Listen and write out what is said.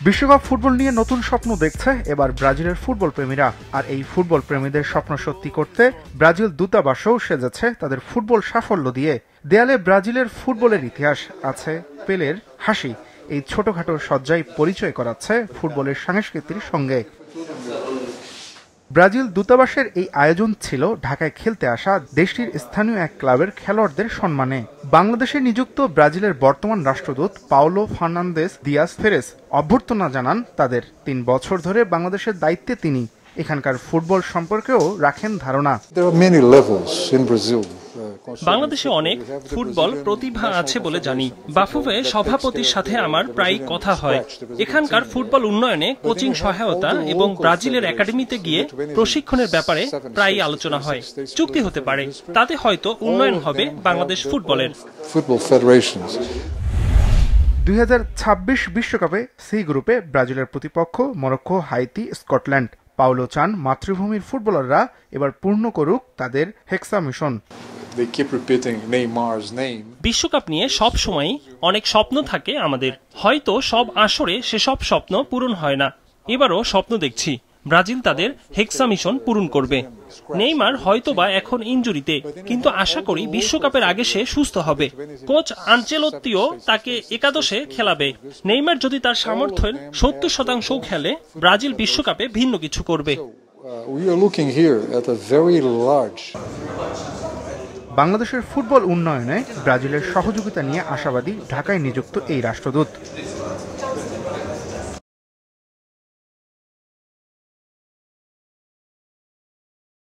বিশ্বকাপ ফুটবল নিয়ে নতুন স্বপ্ন দেখছে এবার ব্রাজিলের ফুটবল প্রেমীরা। আর এই ফুটবল প্রেমীদের স্বপ্ন সত্যি করতে ব্রাজিল দূতাবাসও সেজেছে তাদের ফুটবল সাফল্য দিয়ে। দেয়ালে ব্রাজিলের ফুটবলের ইতিহাস, আছে পেলের হাসি। এই ছোটখাটো সজ্জায় পরিচয় করাচ্ছে ফুটবলের সংস্কৃতির সঙ্গে। ব্রাজিল দূতাবাসের এই আয়োজন ছিল ঢাকায় খেলতে আসা দেশটির স্থানীয় এক ক্লাবের খেলোয়াড়দের সম্মানে। বাংলাদেশে নিযুক্ত ব্রাজিলের বর্তমান রাষ্ট্রদূত পাওলো ফার্নান্দেস দিয়াস ফেরেস অভ্যর্থনা জানান তাদের। ৩ বছর ধরে বাংলাদেশের দায়িত্বে তিনি এখানকার ফুটবল সম্পর্কেও রাখেন ধারণা। বাংলাদেশে অনেক ফুটবল প্রতিভা আছে বলে জানি। বাফুফে সভাপতির সাথে আমার প্রায় কথা হয়। এখানকার ফুটবল উন্নয়নে কোচিং সহায়তা এবং ব্রাজিলের একাডেমিতে গিয়ে প্রশিক্ষণের ব্যাপারে প্রায় আলোচনা হয়। চুক্তি হতে পারে, তাতে হয়তো উন্নয়ন হবে বাংলাদেশ ফুটবলের। 2026 বিশ্বকাপে সি গ্রুপে ব্রাজিলের প্রতিপক্ষ মরক্কো, হাইতি, স্কটল্যান্ড। পাওলো চান মাতৃভূমির ফুটবলাররা এবার পূর্ণ করুক তাদের হেক্সা মিশন। বিশ্বকাপ নিয়ে সব সময়ই অনেক স্বপ্ন থাকে আমাদের। হয়তো সব আসরে সেসব স্বপ্ন পূরণ হয় না। এবারও স্বপ্ন দেখছি ব্রাজিল তাদের হেক্সা মিশন পূরণ করবে। নেইমার হয়তোবা এখন ইনজুরিতে, কিন্তু আশা করি বিশ্বকাপের আগে সে সুস্থ হবে। কোচ আনচেলত্তিও তাকে একাদশে খেলাবে। নেইমার যদি তার সামর্থ্যের 70% খেলে, ব্রাজিল বিশ্বকাপে ভিন্ন কিছু করবে। বাংলাদেশের ফুটবল উন্নয়নে ব্রাজিলের সহযোগিতা নিয়ে আশাবাদী ঢাকায় নিযুক্ত এই রাষ্ট্রদূত।